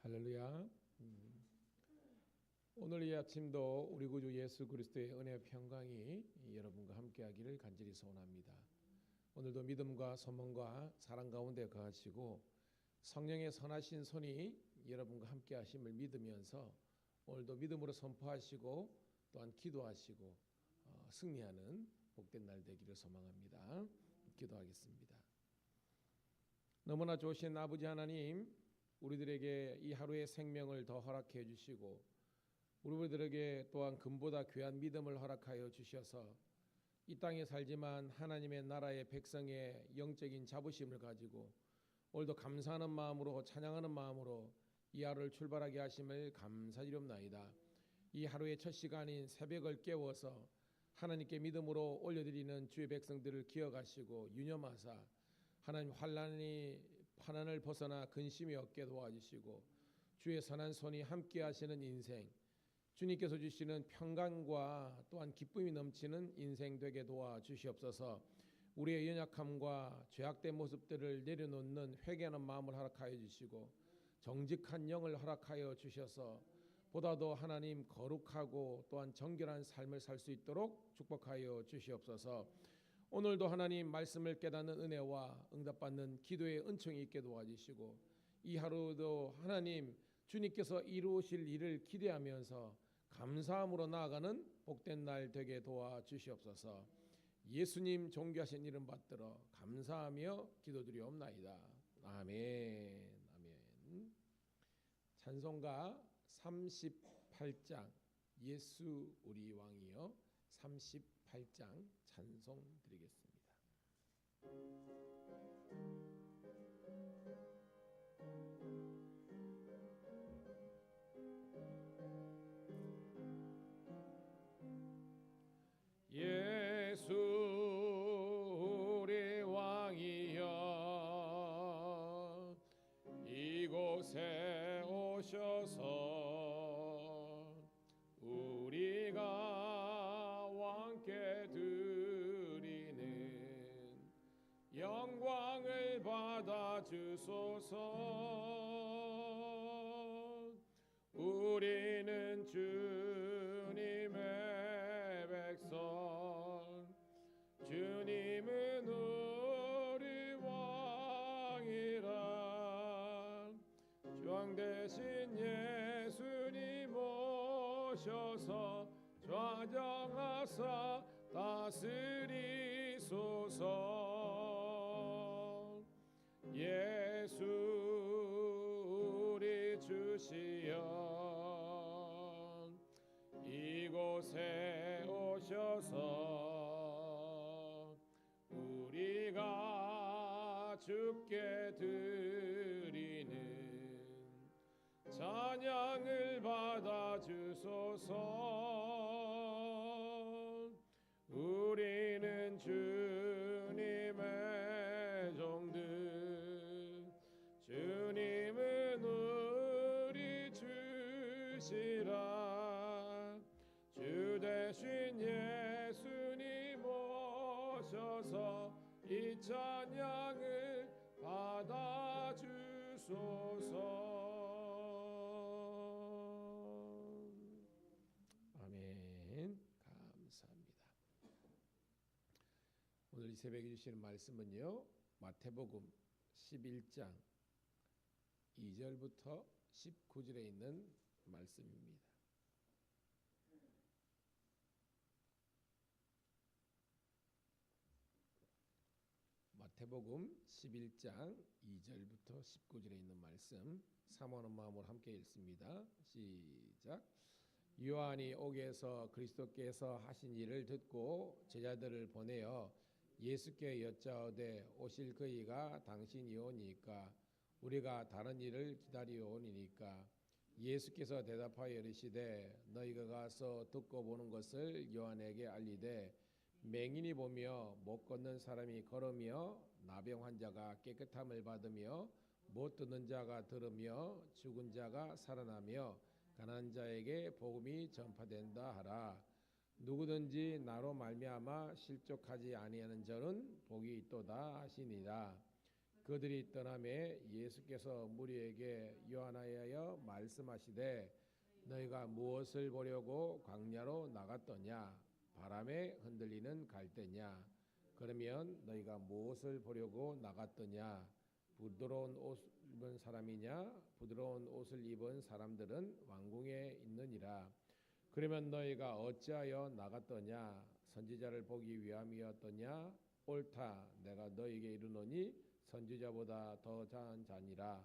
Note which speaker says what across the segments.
Speaker 1: 할렐루야. 오늘 이 아침도 우리 구주 예수 그리스도의 은혜와 평강이 여러분과 함께하기를 간절히 소원합니다. 오늘도 믿음과 소망과 사랑 가운데 거하시고 성령의 선하신 손이 여러분과 함께하심을 믿으면서 오늘도 믿음으로 선포하시고 또한 기도하시고 승리하는 복된 날 되기를 소망합니다. 기도하겠습니다. 너무나 좋으신 아버지 하나님, 우리들에게 이 하루의 생명을 더 허락해 주시고 우리들에게 또한 금보다 귀한 믿음을 허락하여 주셔서 이 땅에 살지만 하나님의 나라의 백성의 영적인 자부심을 가지고 오늘도 감사하는 마음으로 찬양하는 마음으로 이 하루를 출발하게 하심을 감사드리옵나이다. 이 하루의 첫 시간인 새벽을 깨워서 하나님께 믿음으로 올려드리는 주의 백성들을 기억하시고 유념하사 하나님 환난을 벗어나 근심이 없게 도와주시고 주의 선한 손이 함께 하시는 인생, 주님께서 주시는 평강과 또한 기쁨이 넘치는 인생 되게 도와주시옵소서. 우리의 연약함과 죄악된 모습들을 내려놓는 회개하는 마음을 허락하여 주시고 정직한 영을 허락하여 주셔서 보다도 하나님 거룩하고 또한 정결한 삶을 살 수 있도록 축복하여 주시옵소서. 오늘도 하나님 말씀을 깨닫는 은혜와 응답받는 기도의 은총이 있게 도와주시고 이 하루도 하나님 주님께서 이루실 일을 기대하면서 감사함으로 나아가는 복된 날 되게 도와주시옵소서. 예수님 존귀하신 이름 받들어 감사하며 기도드리옵나이다. 아멘. 아멘. 찬송가 38장 예수 우리 왕이여 38장 찬송 드리겠습니다. 예수 우리 왕이여 이곳에 오셔서 우리가 왕께 드리는 영광을 받아 주소서. 우리는 주님의 백성, 주님은 우리 왕이라. 주왕 대신 예수님 오셔서 좌정하사 다스리소서. 예수 우리 주시여 이곳에 오셔서 우리가 주께 드리는 찬양을 받아 주소서. 우리는 주님의 종들, 주님은 우리 주시라. 주 대신 예수님 오셔서 이 찬양을 받아 주소서. 아멘. 감사합니다. 오늘 이 새벽에 주시는 말씀은요, 마태복음 11장 2절부터 19절에 있는 말씀입니다. 마태복음 11장 2절부터 19절에 있는 말씀 사모하는 마음으로 함께 읽습니다. 시작. 요한이 옥에서 그리스도께서 하신 일을 듣고 제자들을 보내어 예수께 여짜오되 오실 그이가 당신이오니까 우리가 다른 일을 기다리오니까. 예수께서 대답하여 이르시되 너희가 가서 듣고 보는 것을 요한에게 알리되 맹인이 보며 못 걷는 사람이 걸으며 나병 환자가 깨끗함을 받으며 못 듣는 자가 들으며 죽은 자가 살아나며 가난한 자에게 복음이 전파된다 하라. 누구든지 나로 말미암아 실족하지 아니하는 자는 복이 있도다 하시니라. 그들이 떠나매 예수께서 무리에게 요한하여 말씀하시되 너희가 무엇을 보려고 광야로 나갔더냐? 바람에 흔들리는 갈대냐? 그러면 너희가 무엇을 보려고 나갔더냐? 부드러운 옷 입은 사람이냐? 부드러운 옷을 입은 사람들은 왕궁에 있느니라. 그러면 너희가 어찌하여 나갔더냐? 선지자를 보기 위함이었더냐? 옳다. 내가 너희에게 이르노니 선지자보다 더 자한 자니라.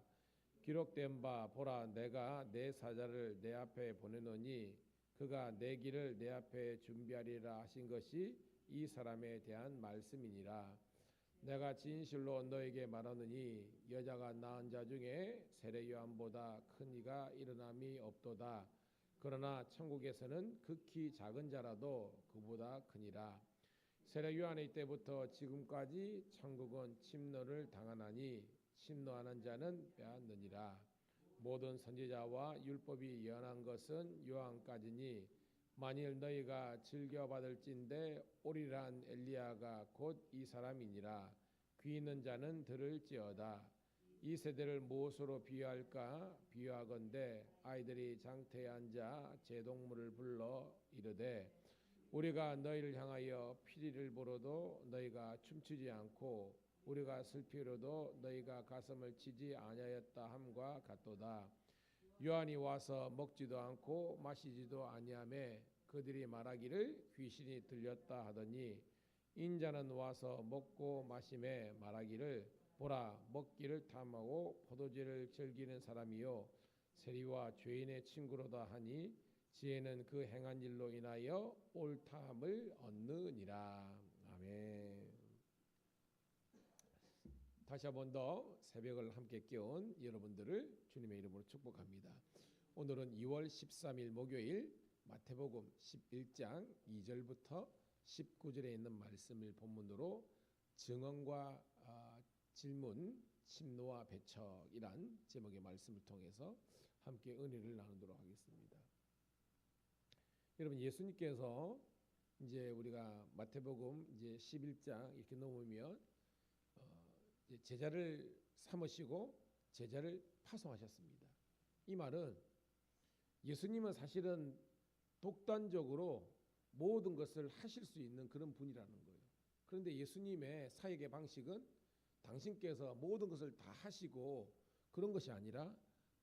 Speaker 1: 기록된 바 보라, 내가 내 사자를 내 앞에 보내노니 그가 내 길을 내 앞에 준비하리라 하신 것이 이 사람에 대한 말씀이니라. 내가 진실로 너에게 말하느니 여자가 낳은 자 중에 세례 요한보다 큰 이가 일어남이 없도다. 그러나 천국에서는 극히 작은 자라도 그보다 크니라. 세례 요한의 때부터 지금까지 천국은 침노를 당하나니 침노하는 자는 빼앗느니라. 모든 선지자와 율법이 예언한 것은 요한까지니 만일 너희가 즐겨받을진대 오리란 엘리야가 곧 이 사람이니라. 귀 있는 자는 들을지어다. 이 세대를 무엇으로 비유할까? 비유하건대 아이들이 장터에 앉아 제동물을 불러 이르되 우리가 너희를 향하여 피리를 보러도 너희가 춤추지 않고 우리가 슬피로도 너희가 가슴을 치지 아니하였다 함과 같도다. 요한이 와서 먹지도 않고 마시지도 아니하매 그들이 말하기를 귀신이 들렸다 하더니 인자는 와서 먹고 마시매 말하기를 보라, 먹기를 탐하고 포도주를 즐기는 사람이요 세리와 죄인의 친구로다 하니 지혜는 그 행한 일로 인하여 옳다함을 얻느니라. 아멘. 다시 한 번 더 새벽을 함께 깨운 여러분들을 주님의 이름으로 축복합니다. 오늘은 2월 13일 목요일 마태복음 11장 2절부터 19절에 있는 말씀을 본문으로 증언과 질문, 침노와 배척이란 제목의 말씀을 통해서 함께 은혜를 나누도록 하겠습니다. 여러분, 예수님께서 이제 우리가 마태복음 이제 11장 이렇게 넘으면 제자를 삼으시고 제자를 파송하셨습니다. 이 말은 예수님은 사실은 독단적으로 모든 것을 하실 수 있는 그런 분이라는 거예요. 그런데 예수님의 사역의 방식은 당신께서 모든 것을 다 하시고 그런 것이 아니라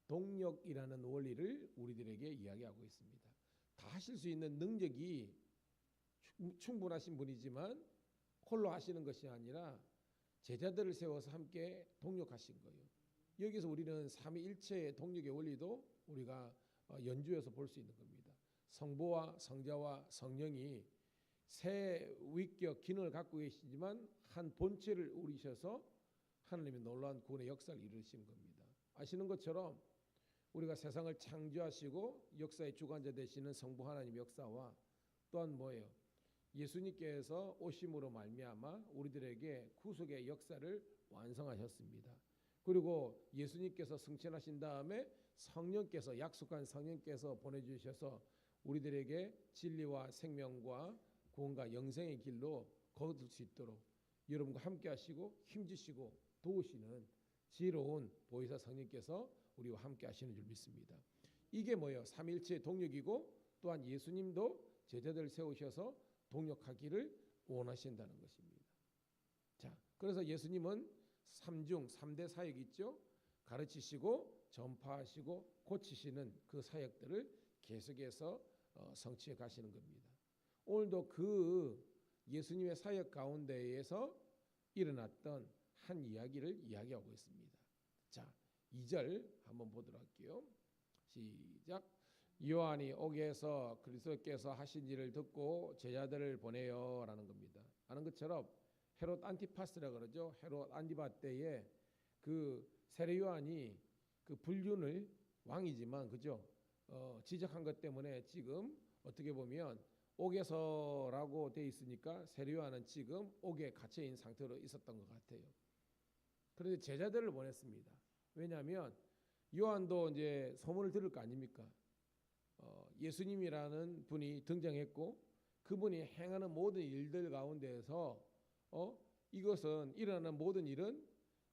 Speaker 1: 동력이라는 원리를 우리들에게 이야기하고 있습니다. 다 하실 수 있는 능력이 충분하신 분이지만 홀로 하시는 것이 아니라 제자들을 세워서 함께 동력하신 거예요. 여기서 우리는 삼위일체의 동력의 원리도 우리가 연주해서 볼 수 있는 겁니다. 성부와 성자와 성령이 세 위격 기능을 갖고 계시지만 한 본체를 우리셔서 하나님의 놀라운 구원의 역사를 이루신 겁니다. 아시는 것처럼 우리가 세상을 창조하시고 역사의 주관자 되시는 성부 하나님의 역사와 또한 뭐예요? 예수님께서 오심으로 말미암아 우리들에게 구속의 역사를 완성하셨습니다. 그리고 예수님께서 승천하신 다음에 성령께서 약속한 성령께서 보내주셔서 우리들에게 진리와 생명과 구원과 영생의 길로 거둘 수 있도록 여러분과 함께 하시고 힘주시고 도우시는 지혜로운 보혜사 성령께서 우리와 함께 하시는 줄 믿습니다. 이게 뭐예요? 삼위일체의 동력이고 또한 예수님도 제자들을 세우셔서 동력하기를 원하신다는 것입니다. 자, 그래서 예수님은 3대 사역 있죠. 가르치시고 전파하시고 고치시는 그 사역들을 계속해서 성취해 가시는 겁니다. 오늘도 그 예수님의 사역 가운데에서 일어났던 한 이야기를 이야기하고 있습니다. 자, 2절 한번 보도록 할게요. 시작. 요한이 옥에서 그리스도께서 하신 일을 듣고 제자들을 보내요라는 겁니다. 아는 것처럼 헤롯 안티파스라 그러죠. 헤롯 안티파 때에 그 세례 요한이 그 불륜을 왕이지만 그죠? 지적한 것 때문에 지금 어떻게 보면 옥에서라고 돼 있으니까 세례 요한은 지금 옥에 갇혀 있는 상태로 있었던 것 같아요. 그런데 제자들을 보냈습니다. 왜냐하면 요한도 이제 소문을 들을 거 아닙니까? 예수님이라는 분이 등장했고 그분이 행하는 모든 일들 가운데에서 이것은 일어나는 모든 일은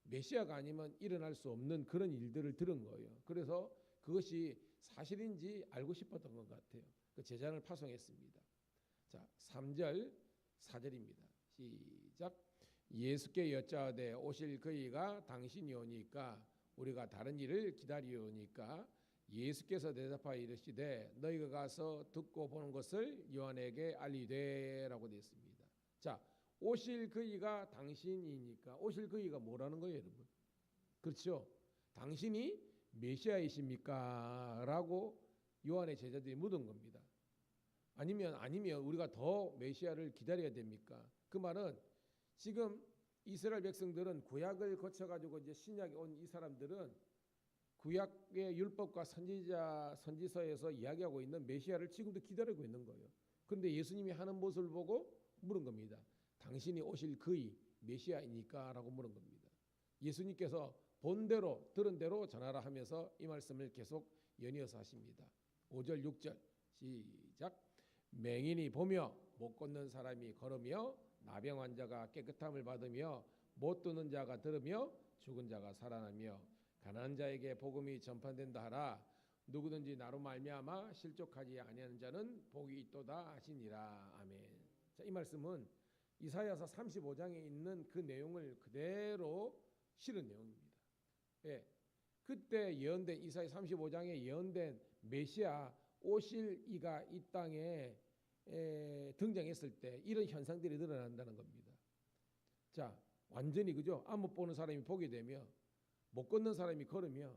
Speaker 1: 메시아가 아니면 일어날 수 없는 그런 일들을 들은 거예요. 그래서 그것이 사실인지 알고 싶었던 것 같아요. 그 제자를 파송했습니다. 자, 3절 4절입니다. 시작. 예수께 여짜오되 오실 그이가 당신이 오니까 우리가 다른 일을 기다리오니까 예수께서 대답하여 이르시되 너희가 가서 듣고 보는 것을 요한에게 알리되라고 되어 있습니다. 자, 오실 그이가 당신이니까 오실 그이가 뭐라는 거예요, 여러분? 그렇죠? 당신이 메시아이십니까? 라고 요한의 제자들이 묻은 겁니다. 아니면 우리가 더 메시아를 기다려야 됩니까? 그 말은 지금 이스라엘 백성들은 구약을 거쳐가지고 이제 신약에 온 이 사람들은 구약의 율법과 선지서에서 이야기하고 있는 메시아를 지금도 기다리고 있는 거예요. 그런데 예수님이 하는 모습을 보고 물은 겁니다. 당신이 오실 그이 메시아이니까? 라고 물은 겁니다. 예수님께서 본 대로 들은 대로 전하라 하면서 이 말씀을 계속 연이어서 하십니다. 5절 6절 시작. 맹인이 보며 못 걷는 사람이 걸으며 나병 환자가 깨끗함을 받으며 못 듣는 자가 들으며 죽은 자가 살아나며 가난한 자에게 복음이 전파된다 하라. 누구든지 나로 말미암아 실족하지 아니하는 자는 복이 있도다 하시니라. 아멘. 자, 이 말씀은 이사야서 35장에 있는 그 내용을 그대로 실은 내용입니다. 예, 그때 예언된 이사야 35장에 예언된 메시아 오실 이가 이 땅에 등장했을 때 이런 현상들이 드러난다는 겁니다. 자, 완전히 그죠? 안 못 보는 사람이 보게 되며 못 걷는 사람이 걸으며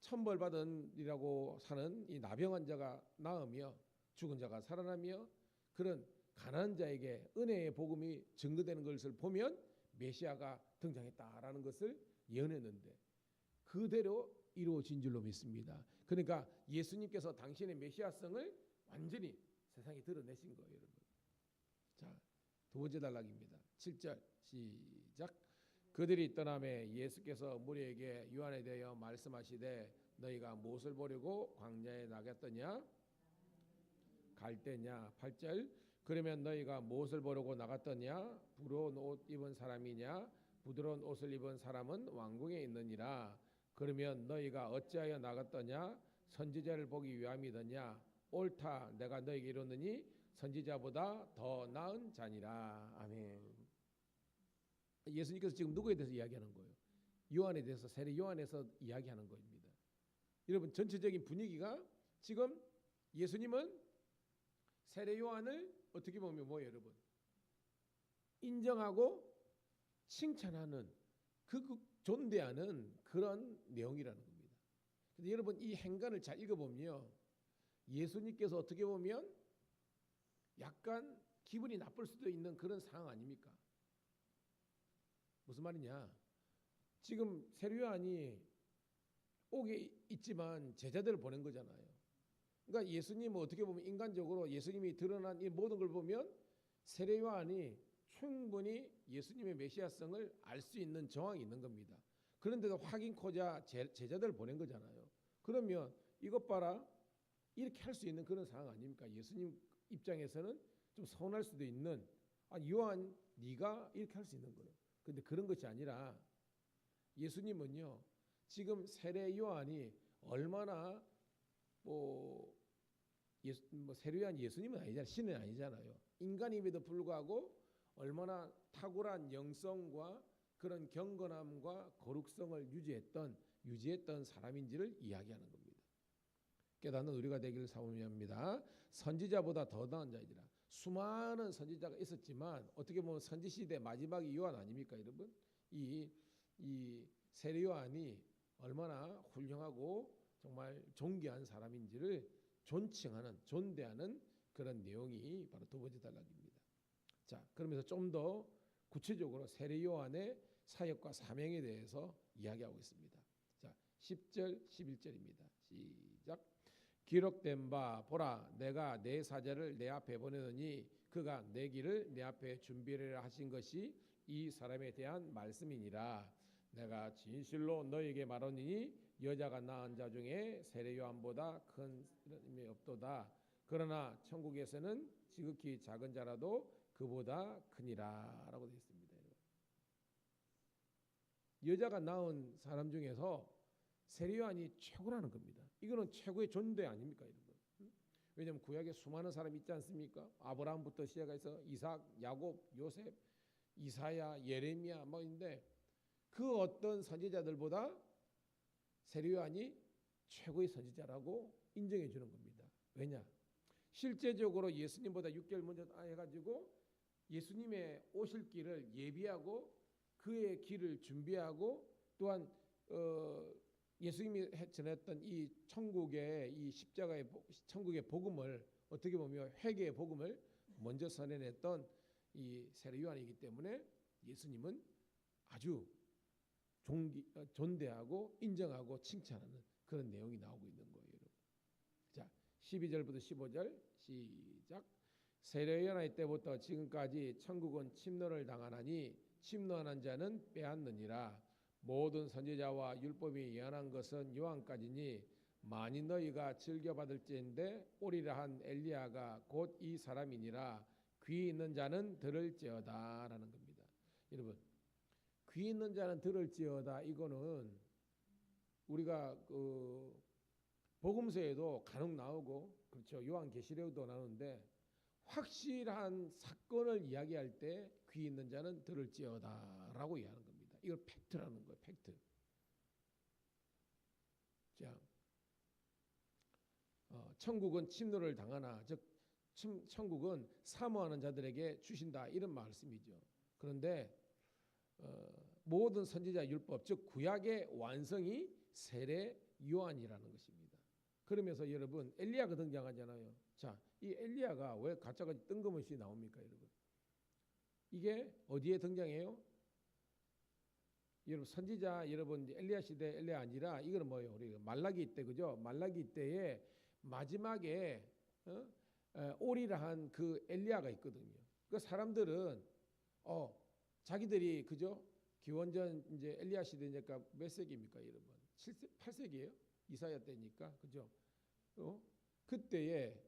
Speaker 1: 천벌받은이라고 사는 이 나병 환자가 나으며 죽은 자가 살아나며 그런 가난한 자에게 은혜의 복음이 증거되는 것을 보면 메시아가 등장했다라는 것을 예언했는데 그대로 이루어진 줄로 믿습니다. 그러니까 예수님께서 당신의 메시아성을 완전히 세상에 드러내신 거예요, 여러분. 자, 두 번째 단락입니다. 7절 시작. 그들이 떠나매 예수께서 무리에게 요한에 대하여 말씀하시되 너희가 무엇을 보려고 광야에 나갔더냐? 갈대냐? 8절. 그러면 너희가 무엇을 보려고 나갔더냐? 부러운 옷 입은 사람이냐? 부드러운 옷을 입은 사람은 왕궁에 있느니라. 그러면 너희가 어찌하여 나갔더냐? 선지자를 보기 위함이더냐? 옳다, 내가 너희에게 이르노니 선지자보다 더 나은 자니라. 아멘. 예수님께서 지금 누구에 대해서 이야기하는 거예요? 요한에 대해서, 세례 요한에서 이야기하는 겁니다. 여러분, 전체적인 분위기가 지금 예수님은 세례 요한을 어떻게 보면 뭐예요, 여러분? 인정하고 칭찬하는, 존대하는 그런 내용이라는 겁니다. 근데 여러분, 이 행간을 잘 읽어보면요, 예수님께서 어떻게 보면 약간 기분이 나쁠 수도 있는 그런 상황 아닙니까? 무슨 말이냐? 지금 세례 요한이 옥에 있지만 제자들을 보낸 거잖아요. 그러니까 예수님은 어떻게 보면 인간적으로 예수님이 드러난 이 모든 걸 보면 세례 요한이 충분히 예수님의 메시아성을 알 수 있는 정황이 있는 겁니다. 그런데도 확인코자 제자들을 보낸 거잖아요. 그러면 이것 봐라, 이렇게 할 수 있는 그런 상황 아닙니까? 예수님 입장에서는 좀 서운할 수도 있는, 요한 네가 이렇게 할 수 있는 거예요. 그런데 그런 것이 아니라 예수님은요, 지금 세례 요한이 얼마나 세례 요한 예수님은 아니잖아요. 신은 아니잖아요. 인간임에도 불구하고 얼마나 탁월한 영성과 그런 경건함과 거룩성을 유지했던 사람인지를 이야기하는 겁니다. 깨닫는 우리가 되기를 사모합니다. 선지자보다 더 나은 자이라. 수많은 선지자가 있었지만 어떻게 보면 선지시대 마지막이 요한 아닙니까, 여러분? 이 세례 요한이 얼마나 훌륭하고 정말 존귀한 사람인지를 존대하는 그런 내용이 바로 두 번째 단락입니다. 자, 그러면서 좀 더 구체적으로 세례 요한의 사역과 사명에 대해서 이야기하고 있습니다. 자, 10절 11절입니다. 시작. 기록된 바 보라, 내가 내 사자를 내 앞에 보내노니 그가 내 길을 내 앞에 준비를 하신 것이 이 사람에 대한 말씀이니라. 내가 진실로 너에게 말하노니 여자가 낳은 자 중에 세례 요한보다 큰 힘이 없도다. 그러나 천국에서는 지극히 작은 자라도 그보다 크니라. 라고 되어 있습니다. 여자가 낳은 사람 중에서 세례 요한이 최고라는 겁니다. 이거는 최고의 존대 아닙니까, 여러분? 왜냐하면 구약에 수많은 사람이 있지 않습니까? 아브라함부터 시작해서 이삭, 야곱, 요셉, 이사야, 예레미야 뭐 있는데 그 어떤 선지자들보다 세례 요한이 최고의 선지자라고 인정해 주는 겁니다. 왜냐? 실제적으로 예수님보다 6개월 먼저 해가지고 예수님의 오실 길을 예비하고 그의 길을 준비하고 또한 예수님이 전했던 이 천국의 이 십자가의 천국의 복음을 어떻게 보면 회개의 복음을 먼저 선언했던 이 세례 요한이기 때문에 예수님은 아주 존대하고 인정하고 칭찬하는 그런 내용이 나오고 있는 거예요. 자, 12절부터 15절 시작. 세례 요한의 때부터 지금까지 천국은 침노를 당하나니 침노하는 자는 빼앗느니라. 모든 선지자와 율법이 예언한 것은 요한까지니 만일 너희가 즐겨받을지인데 오리라 한 엘리야가 곧 이 사람이니라. 귀 있는 자는 들을지어다 라는 겁니다. 여러분, 귀 있는 자는 들을지어다, 이거는 우리가 복음서에도 간혹 나오고, 그렇죠, 요한계시록도 나오는데 확실한 사건을 이야기할 때 귀 있는 자는 들을지어다 라고 이야기하는 겁니다. 이걸 팩트라는 거예요. 팩트. 자, 천국은 침노를 당하나, 즉 천국은 사모하는 자들에게 주신다, 이런 말씀이죠. 그런데 모든 선지자 율법, 즉 구약의 완성이 세례 요한이라는 것입니다. 그러면서 여러분, 엘리야가 등장하잖아요. 자, 이 엘리야가 왜 가짜같이 뜬금없이 나옵니까, 여러분? 이게 어디에 등장해요? 여러분, 선지자 여러분, 엘리야 시대 엘리야 아니라 이거는 뭐예요? 우리 말라기 때, 그죠? 말라기 때에 마지막에 오리라 한 그 엘리야가 있거든요. 그 사람들은 자기들이, 그죠? 기원전 이제 엘리야 시대니까 몇 세기입니까, 여러분? 7세, 8세기예요? 이사야 때니까, 그죠? 그때에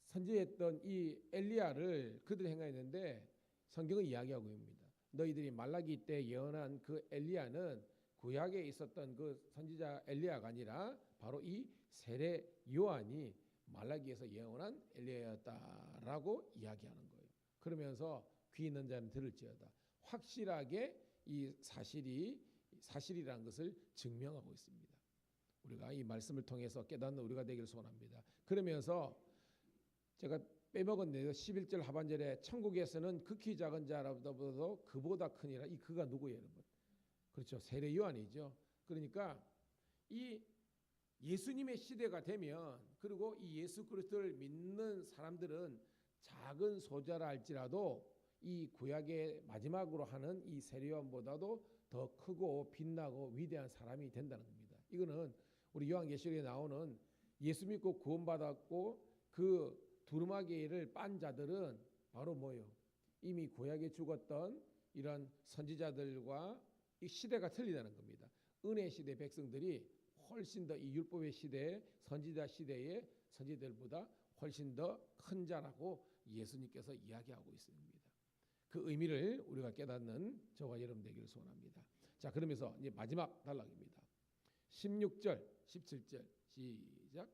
Speaker 1: 선지했던 이 엘리야를 그들이 행하였는데 성경은 이야기하고 있습니다. 너희들이 말라기 때 예언한 그 엘리야는 구약에 있었던 그 선지자 엘리야가 아니라 바로 이 세례 요한이 말라기에서 예언한 엘리야였다라고 이야기하는 거예요. 그러면서 귀 있는 자는 들을지어다. 확실하게 이 사실이라는 것을 증명하고 있습니다. 우리가 이 말씀을 통해서 깨닫는 우리가 되기를 소원합니다. 그러면서 제가 빼먹었는데요. 11절 하반절에 천국에서는 극히 작은 자라도 그보다 크니라. 이 그가 누구예요, 여러분? 그렇죠, 세례 요한이죠. 그러니까 이 예수님의 시대가 되면, 그리고 이 예수 그리스도를 믿는 사람들은 작은 소자라 할지라도 이 구약의 마지막으로 하는 이 세례 요한보다도 더 크고 빛나고 위대한 사람이 된다는 겁니다. 이거는 우리 요한계시록에 나오는 예수 믿고 구원받았고 그 두루마기를 빤 자들은 바로 뭐요? 이미 구약에 죽었던 이런 선지자들과 이 시대가 틀리다는 겁니다. 은혜 시대 백성들이 훨씬 더 이 율법의 시대에 선지자 시대의 선지자들보다 훨씬 더 큰 자라고 예수님께서 이야기하고 있습니다. 그 의미를 우리가 깨닫는 저와 여러분 되기를 소원합니다. 자, 그러면서 이제 마지막 단락입니다. 16절, 17절 시작.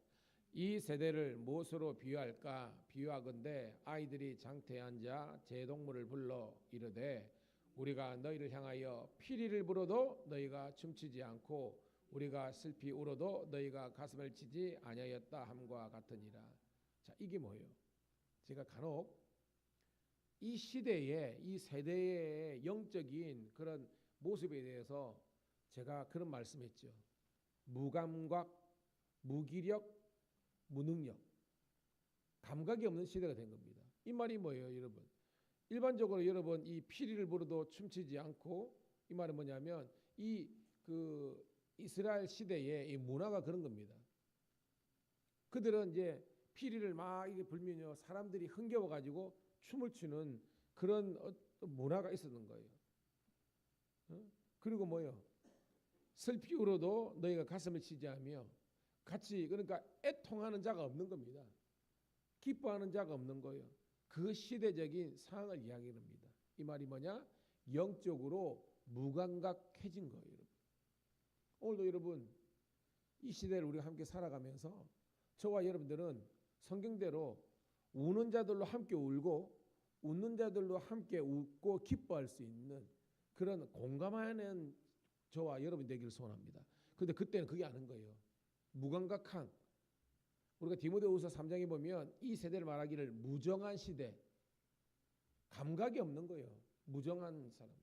Speaker 1: 이 세대를 무엇으로 비유할까? 비유하건대 아이들이 장태에 앉아 제동물을 불러 이르되 우리가 너희를 향하여 피리를 불어도 너희가 춤추지 않고 우리가 슬피 울어도 너희가 가슴을 치지 아니하였다 함과 같으니라. 자, 이게 뭐예요? 제가 간혹 이 시대의 이 세대의 영적인 그런 모습에 대해서 제가 그런 말씀했죠. 무감각, 무기력, 무능력, 감각이 없는 시대가 된 겁니다. 이 말이 뭐예요, 여러분? 일반적으로 여러분 이 피리를 불어도 춤추지 않고, 이 말은 뭐냐면 이 그 이스라엘 시대의 이 문화가 그런 겁니다. 그들은 이제 피리를 막 이게 불면요 사람들이 흥겨워 가지고 춤을 추는 그런 문화가 있었던 거예요. 그리고 뭐요? 슬피 울어도 너희가 가슴을 치지 않으며 같이, 그러니까 애통하는 자가 없는 겁니다. 기뻐하는 자가 없는 거예요. 그 시대적인 상황을 이야기합니다. 이 말이 뭐냐? 영적으로 무감각해진 거예요. 여러분. 오늘도 여러분 이 시대를 우리가 함께 살아가면서 저와 여러분들은 성경대로 우는 자들로 함께 울고 웃는 자들로 함께 웃고 기뻐할 수 있는 그런 공감하는 저와 여러분이 되기를 소원합니다. 그런데 그때는 그게 아닌 거예요. 무감각한, 우리가 디모데후서 3장에 보면 이 세대를 말하기를 무정한 시대, 감각이 없는 거예요. 무정한 사람.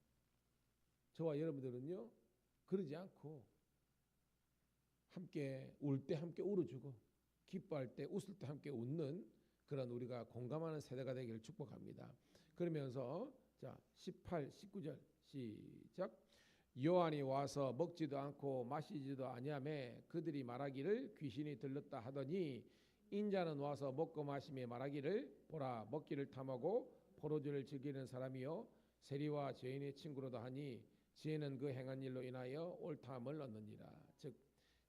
Speaker 1: 저와 여러분들은요 그러지 않고 함께 울 때 함께 울어주고 기뻐할 때 웃을 때 함께 웃는 그런 우리가 공감하는 세대가 되기를 축복합니다. 그러면서 자 18, 19절 시작. 요한이 와서 먹지도 않고 마시지도 아니하매 그들이 말하기를 귀신이 들렸다 하더니 인자는 와서 먹고 마시며 말하기를 보라 먹기를 탐하고 포도주를 즐기는 사람이요 세리와 죄인의 친구로도 하니 지혜는 그 행한 일로 인하여 옳다함을 얻느니라. 즉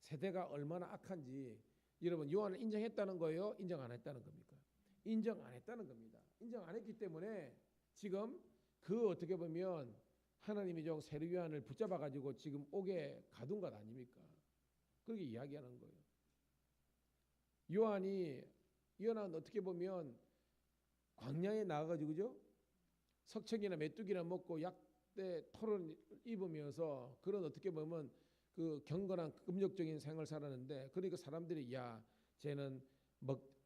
Speaker 1: 세대가 얼마나 악한지 여러분 요한을 인정했다는 거예요? 인정 안 했다는 겁니까? 인정 안 했다는 겁니다. 인정 안 했기 때문에 지금 그 어떻게 보면 하나님이 저 세례 요한을 붙잡아 가지고 지금 옥에 가둔 것 아닙니까? 그렇게 이야기하는 거예요. 요한은 어떻게 보면 광야에 나가가지고 그죠? 석청이나 메뚜기나 먹고 약대 털을 입으면서 그런 어떻게 보면 그 경건한 금욕적인 생활을 살았는데 그러니까 사람들이 야 쟤는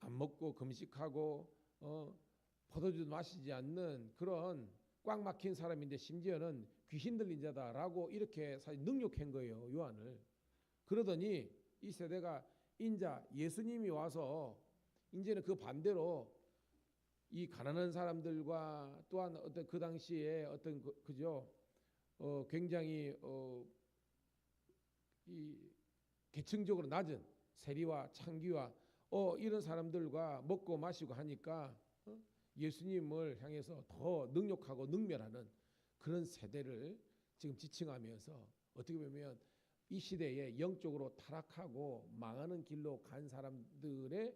Speaker 1: 안 먹고 금식하고 포도주도 마시지 않는 그런 꽉 막힌 사람인데 심지어는 귀신 들린 자다라고 이렇게 사실 능욕한 거예요. 요한을. 그러더니 이 세대가 인자 예수님이 와서 이제는 그 반대로 이 가난한 사람들과 또한 어떤 그 당시에 어떤 그죠 굉장히 이 계층적으로 낮은 세리와 창기와 이런 사람들과 먹고 마시고 하니까 예수님을 향해서 더 능욕하고 능멸하는 그런 세대를 지금 지칭하면서 어떻게 보면 이 시대에 영적으로 타락하고 망하는 길로 간 사람들의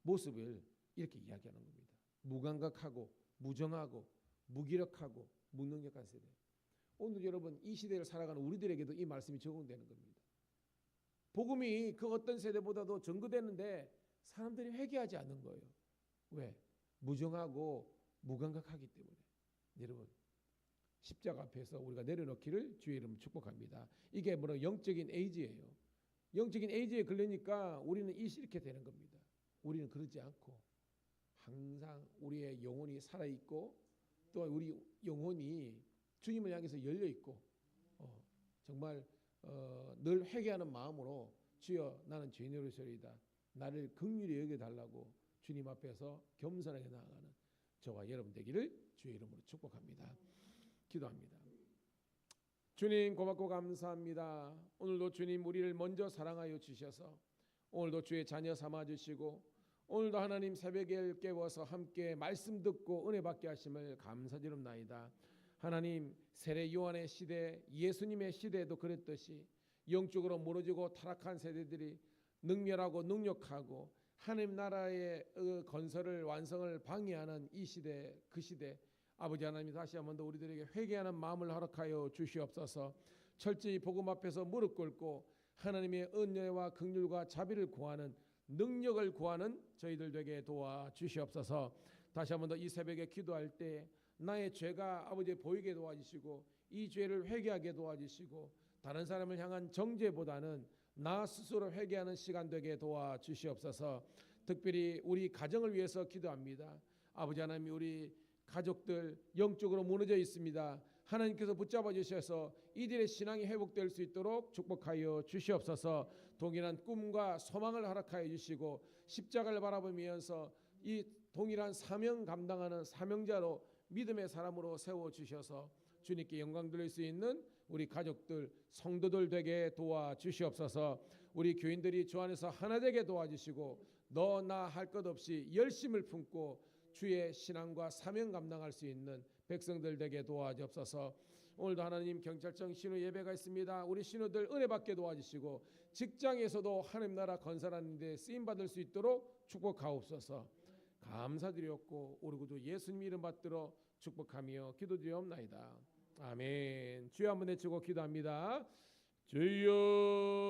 Speaker 1: 모습을 이렇게 이야기하는 겁니다. 무감각하고 무정하고 무기력하고 무능력한 세대. 오늘 여러분 이 시대를 살아가는 우리들에게도 이 말씀이 적용되는 겁니다. 복음이 그 어떤 세대보다도 전거되는데 사람들이 회개하지 않는 거예요. 왜? 무정하고 무감각하기 때문에. 여러분 십자가 앞에서 우리가 내려놓기를 주의 이름으로 축복합니다. 이게 뭐라 영적인 에이즈예요. 영적인 에이즈에 걸리니까 우리는 이렇게 되는 겁니다. 우리는 그러지 않고 항상 우리의 영혼이 살아있고 또 우리 영혼이 주님을 향해서 열려있고 정말 늘 회개하는 마음으로 주여 나는 죄인으로서이다. 나를 긍휼히 여겨달라고 주님 앞에서 겸손하게 나아가는 저와 여러분 되기를 주의 이름으로 축복합니다. 기도합니다. 주님 고맙고 감사합니다. 오늘도 주님 우리를 먼저 사랑하여 주셔서 오늘도 주의 자녀 삼아 주시고 오늘도 하나님 새벽에 깨워서 함께 말씀 듣고 은혜 받게 하심을 감사드립나이다. 하나님 세례 요한의 시대 예수님의 시대에도 그랬듯이 영적으로 무너지고 타락한 세대들이 능멸하고 능력하고 하나님 나라의 건설을 완성을 방해하는 이 시대 그 시대 아버지 하나님 다시 한번 더 우리들에게 회개하는 마음을 허락하여 주시옵소서. 철저히 복음 앞에서 무릎 꿇고 하나님의 은혜와 긍휼과 자비를 구하는 능력을 구하는 저희들 되게 도와 주시옵소서. 다시 한번 더 이 새벽에 기도할 때 나의 죄가 아버지 보이게 도와주시고 이 죄를 회개하게 도와주시고 다른 사람을 향한 정죄보다는 나 스스로 회개하는 시간 되게 도와주시옵소서. 특별히 우리 가정을 위해서 기도합니다. 아버지 하나님 우리 가족들 영적으로 무너져 있습니다. 하나님께서 붙잡아 주셔서 이들의 신앙이 회복될 수 있도록 축복하여 주시옵소서. 동일한 꿈과 소망을 허락하여 주시고 십자가를 바라보면서 이 동일한 사명 감당하는 사명자로 믿음의 사람으로 세워주셔서 주님께 영광 돌릴 수 있는 우리 가족들 성도들 되게 도와주시옵소서. 우리 교인들이 주 안에서 하나 되게 도와주시고 너 나 할 것 없이 열심을 품고 주의 신앙과 사명 감당할 수 있는 백성들 되게 도와주옵소서. 오늘도 하나님 경찰청 신우 예배가 있습니다. 우리 신우들 은혜 받게 도와주시고 직장에서도 하나님 나라 건설하는 데 쓰임 받을 수 있도록 축복하옵소서. 감사드렸고 우리 구주 예수님 이름 받들어 축복하며 기도드리옵나이다. 아멘. 주여 한번 외치고 기도합니다. 주여